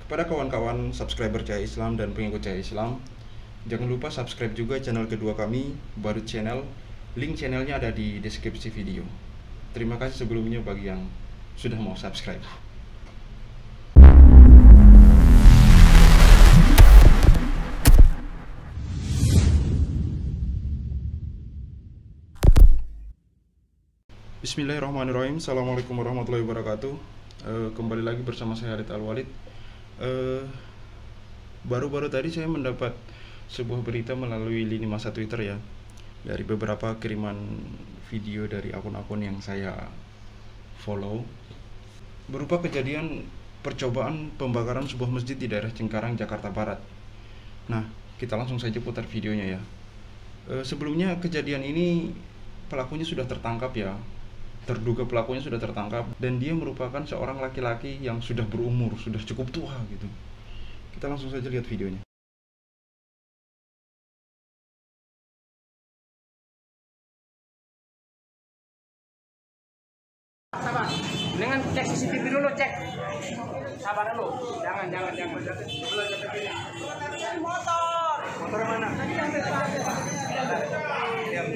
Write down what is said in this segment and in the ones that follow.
Kepada kawan-kawan subscriber Cahaya Islam dan pengikut Cahaya Islam, jangan lupa subscribe juga channel kedua kami, Badut Channel. Link channelnya ada di deskripsi video. Terima kasih sebelumnya bagi yang sudah mau subscribe. Bismillahirrahmanirrahim. Assalamualaikum warahmatullahi wabarakatuh. Kembali lagi bersama saya Harit Al-Walid. Baru-baru tadi saya mendapat sebuah berita melalui lini masa Twitter ya, dari beberapa kiriman video dari akun-akun yang saya follow, berupa kejadian percobaan pembakaran sebuah masjid di daerah Cengkareng, Jakarta Barat. Nah, kita langsung saja putar videonya ya. Sebelumnya kejadian ini pelakunya sudah tertangkap ya. Terduga pelakunya sudah tertangkap dan dia merupakan seorang laki-laki yang sudah berumur, sudah cukup tua gitu. Kita langsung saja lihat videonya. Sabar, dengan cek CCTV dulu, cek. Sabar dulu, jangan. Motor mana? Diam.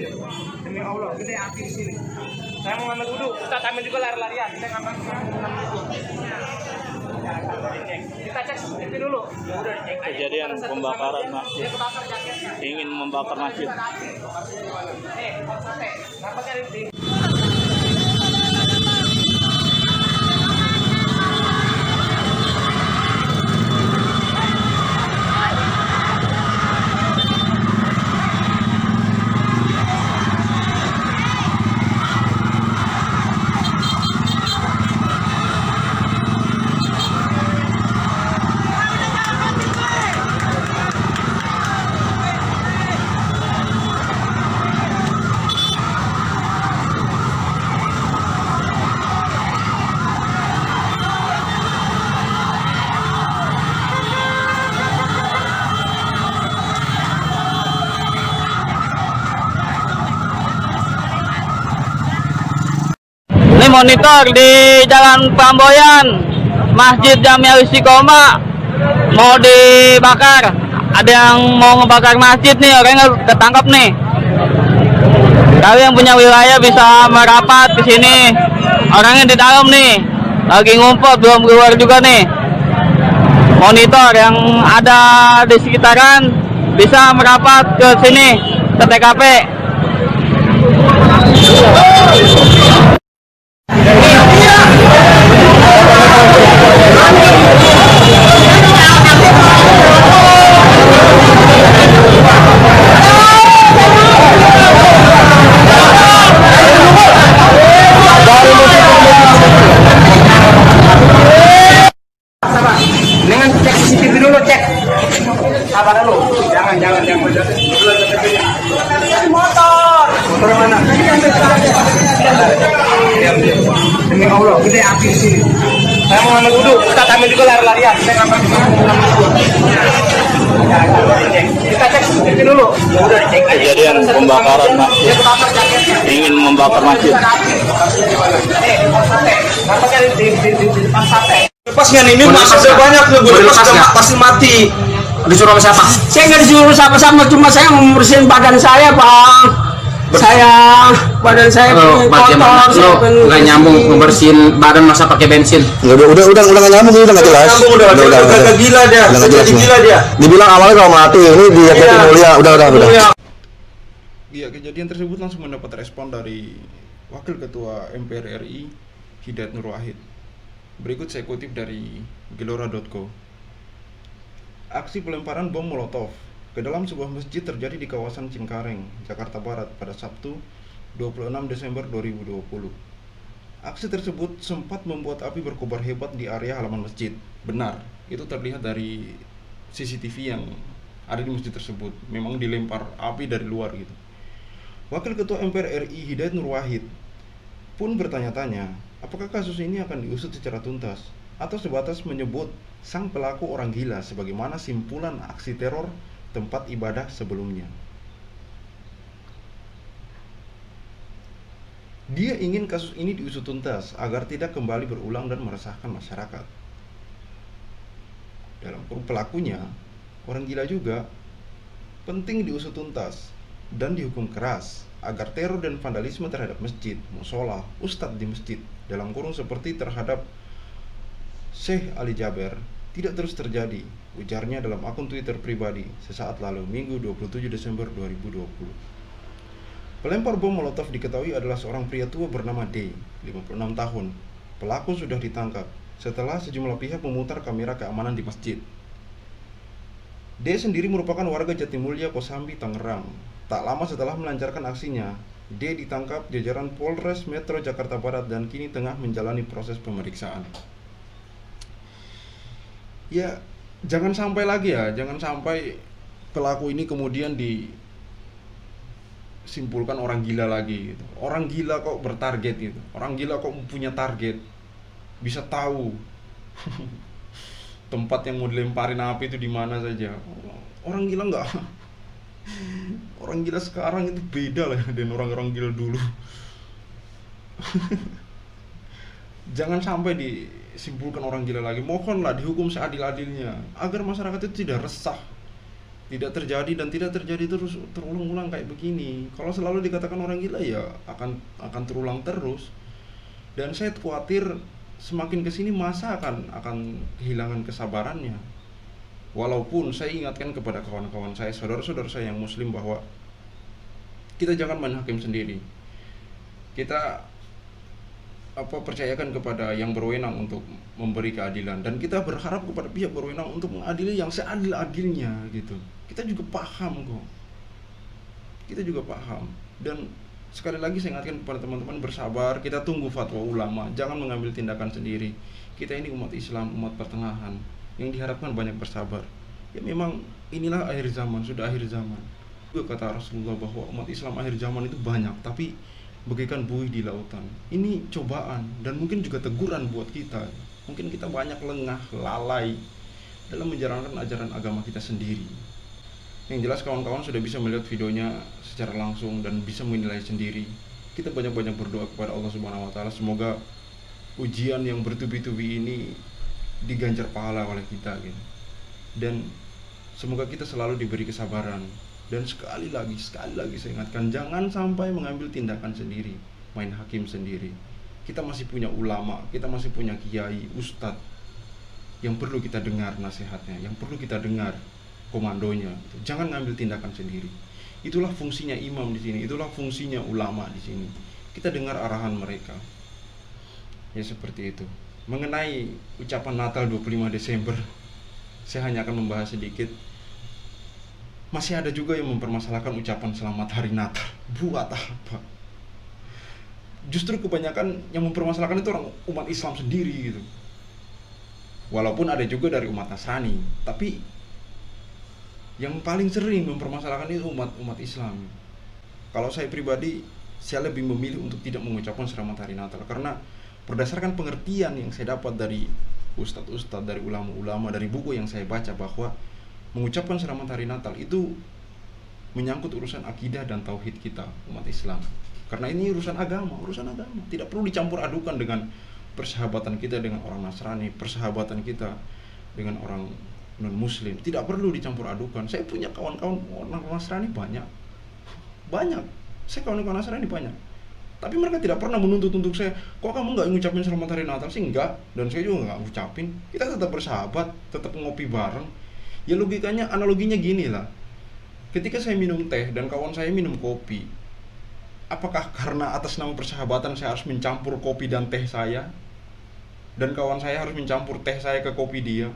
Demi Allah, kita api di sini. Saya mau ngambil wudhu, Ustaz ambil juga lari-larian. Kita ngambil wudhu. Kita cek CCTV dulu. Udah dicek. Kejadian pembakaran masjid. Ingin membakar masjid. Nampaknya di monitor di Jalan Pamboyan, Masjid Jamiah Istiqomah mau dibakar. Ada yang mau ngebakar masjid nih, orangnya ketangkap nih. Kalian yang punya wilayah bisa merapat di sini. Orangnya di dalam nih, lagi ngumpul, belum keluar juga nih. Monitor yang ada di sekitaran bisa merapat ke sini, ke TKP. dengan cek CCTV dulu, cek. Sabar dulu, jangan. Motor mana? Diam. Demi Allah, kita api di sini. Saya mau ngambil wudhu, Ustaz ambil juga lari-larian. Kita ngambil wudhu. Kita cek CCTV dulu. Udah dicek. Kejadian pembakaran masjid. Ingin membakar masjid. Nampaknya di depan sate. Lepasnya nih, ini masih banyak nih, gue lepas pasti mati. Disuruh sama siapa? Saya nggak disuruh sama-sama, cuma saya membersihin badan saya, Bang. Badan saya kotor. Lo nggak nyambung membersihin badan masa pakai bensin? Udah nggak nyambung, udah nggak jelas. Udah gila dia. Gila dia. Dibilang awalnya kalau mati, ini dia mulia. Udah. Iya, kejadian tersebut langsung mendapat respon dari Wakil Ketua MPR RI Hidayat Nur Wahid. Berikut saya kutip dari gelora.co. Aksi pelemparan bom Molotov ke dalam sebuah masjid terjadi di kawasan Cengkareng, Jakarta Barat pada Sabtu 26 Desember 2020. Aksi tersebut sempat membuat api berkobar hebat di area halaman masjid. Benar, itu terlihat dari CCTV yang ada di masjid tersebut. Memang dilempar api dari luar gitu. Wakil Ketua MPR RI Hidayat Nur Wahid pun bertanya-tanya, apakah kasus ini akan diusut secara tuntas atau sebatas menyebut sang pelaku orang gila sebagaimana simpulan aksi teror tempat ibadah sebelumnya. Dia ingin kasus ini diusut tuntas agar tidak kembali berulang dan meresahkan masyarakat. dalam kurung pelakunya orang gila juga, penting diusut tuntas dan dihukum keras agar teror dan vandalisme terhadap masjid, musola, ustadz di masjid dalam kurung seperti terhadap Syekh Ali Jaber tidak terus terjadi, ujarnya dalam akun Twitter pribadi sesaat lalu, Minggu 27 Desember 2020. Pelempar bom Molotov diketahui adalah seorang pria tua bernama D, 56 tahun. Pelaku sudah ditangkap setelah sejumlah pihak memutar kamera keamanan di masjid. D sendiri merupakan warga Jatimulya, Kosambi, Tangerang. Tak lama setelah melancarkan aksinya, D ditangkap jajaran Polres Metro Jakarta Barat dan kini tengah menjalani proses pemeriksaan. Ya, jangan sampai pelaku ini kemudian disimpulkan orang gila lagi gitu. Orang gila kok bertarget gitu. Orang gila kok punya target. Bisa tahu tempat yang mau dilemparin api itu di mana saja. Orang gila enggak. Orang gila sekarang itu beda lah dengan orang-orang gila dulu. Jangan sampai disimpulkan orang gila lagi. Mohonlah dihukum seadil-adilnya agar masyarakat itu tidak resah, tidak terjadi dan tidak terjadi terus terulang-ulang kayak begini. Kalau selalu dikatakan orang gila ya akan terulang terus. Dan saya khawatir semakin kesini masa akan kehilangan kesabarannya. Walaupun saya ingatkan kepada kawan-kawan saya, saudara-saudara saya yang muslim, bahwa kita jangan main hakim sendiri. Kita percayakan kepada yang berwenang untuk memberi keadilan, dan kita berharap kepada pihak berwenang untuk mengadili yang seadil-adilnya gitu. Kita juga paham kok. Kita juga paham. Dan sekali lagi saya ingatkan kepada teman-teman, bersabar, kita tunggu fatwa ulama, jangan mengambil tindakan sendiri. Kita ini umat Islam, umat pertengahan, yang diharapkan banyak bersabar. Ya memang inilah akhir zaman, sudah akhir zaman. Juga kata Rasulullah bahwa umat Islam akhir zaman itu banyak, tapi bagaikan buih di lautan. Ini cobaan dan mungkin juga teguran buat kita. Mungkin kita banyak lengah, lalai dalam menjalankan ajaran agama kita sendiri. Yang jelas kawan-kawan sudah bisa melihat videonya secara langsung dan bisa menilai sendiri. Kita banyak-banyak berdoa kepada Allah Subhanahu wa taala, semoga ujian yang bertubi-tubi ini diganjar pahala oleh kita gitu. Dan semoga kita selalu diberi kesabaran. Dan sekali lagi saya ingatkan, jangan sampai mengambil tindakan sendiri, main hakim sendiri. Kita masih punya ulama, kita masih punya kiai, ustadz yang perlu kita dengar nasihatnya, yang perlu kita dengar komandonya. Jangan ngambil tindakan sendiri. Itulah fungsinya imam di sini, itulah fungsinya ulama di sini. Kita dengar arahan mereka. Ya seperti itu. Mengenai ucapan Natal 25 Desember, saya hanya akan membahas sedikit. Masih ada juga yang mempermasalahkan ucapan selamat hari Natal. Buat apa? Justru kebanyakan yang mempermasalahkan itu orang umat Islam sendiri gitu. Walaupun ada juga dari umat Nasrani, tapi yang paling sering mempermasalahkan itu umat Islam. Kalau saya pribadi, saya lebih memilih untuk tidak mengucapkan selamat hari Natal, karena berdasarkan pengertian yang saya dapat dari ustadz-ustadz, dari ulama-ulama, dari buku yang saya baca, bahwa mengucapkan selamat hari Natal itu menyangkut urusan akidah dan tauhid kita umat Islam. Karena ini urusan agama. Tidak perlu dicampur adukan dengan persahabatan kita dengan orang Nasrani, persahabatan kita dengan orang non-muslim. Tidak perlu dicampur adukan. Saya punya kawan-kawan orang Nasrani banyak. Saya kawan-kawan Nasrani banyak. Tapi mereka tidak pernah menuntut untuk saya, kok kamu nggak ngucapin selamat hari Natal sih? Enggak. Dan saya juga nggak ngucapin. Kita tetap bersahabat, tetap ngopi bareng. Ya logikanya, analoginya gini lah. Ketika saya minum teh dan kawan saya minum kopi, apakah karena atas nama persahabatan saya harus mencampur kopi dan teh saya? Dan kawan saya harus mencampur teh saya ke kopi dia?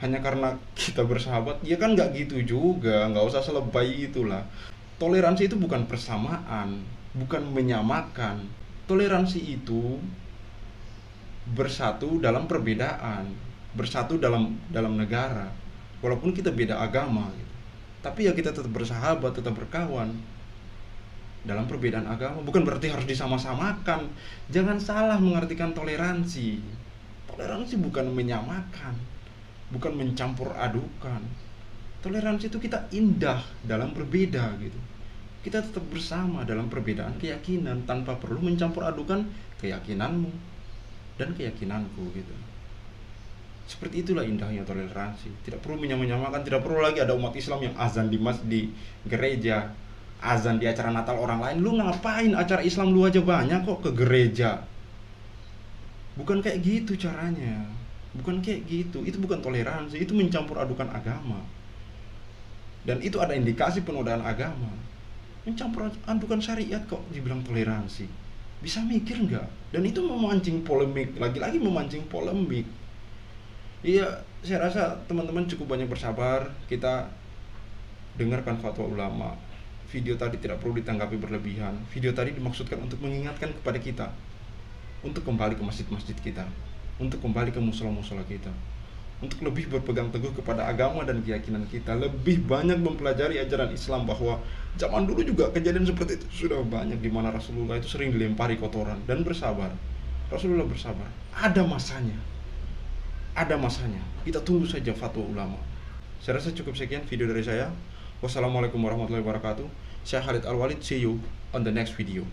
Hanya karena kita bersahabat? Ya kan nggak gitu juga, nggak usah selebay itulah. Toleransi itu bukan persamaan, bukan menyamakan. Toleransi itu bersatu dalam perbedaan, bersatu dalam negara, walaupun kita beda agama gitu. Tapi ya kita tetap bersahabat, tetap berkawan dalam perbedaan agama. Bukan berarti harus disama-samakan. Jangan salah mengartikan toleransi. Toleransi bukan menyamakan, bukan mencampur adukan. Toleransi itu kita indah dalam berbeda gitu. Kita tetap bersama dalam perbedaan keyakinan tanpa perlu mencampur adukan keyakinanmu dan keyakinanku gitu. Seperti itulah indahnya toleransi. Tidak perlu menyamakan, tidak perlu lagi ada umat Islam yang azan di gereja, azan di acara Natal orang lain. Lu ngapain acara Islam lu aja banyak kok ke gereja? Bukan kayak gitu caranya. Bukan kayak gitu. Itu bukan toleransi, itu mencampur adukan agama. Dan itu ada indikasi penodaan agama. Mencampur adukan syariat kok dibilang toleransi. Bisa mikir nggak? Dan itu memancing polemik, lagi-lagi memancing polemik. Iya, saya rasa teman-teman cukup banyak bersabar. Kita dengarkan fatwa ulama. Video tadi tidak perlu ditanggapi berlebihan. Video tadi dimaksudkan untuk mengingatkan kepada kita untuk kembali ke masjid-masjid kita, untuk kembali ke musola-musola kita, untuk lebih berpegang teguh kepada agama dan keyakinan kita, lebih banyak mempelajari ajaran Islam, bahwa zaman dulu juga kejadian seperti itu sudah banyak, di mana Rasulullah itu sering dilempari kotoran, dan bersabar. Rasulullah bersabar. Ada masanya. Ada masanya. Kita tunggu saja fatwa ulama. Saya rasa cukup sekian video dari saya. Wassalamualaikum warahmatullahi wabarakatuh. Saya Khalid Al-Walid. See you on the next video.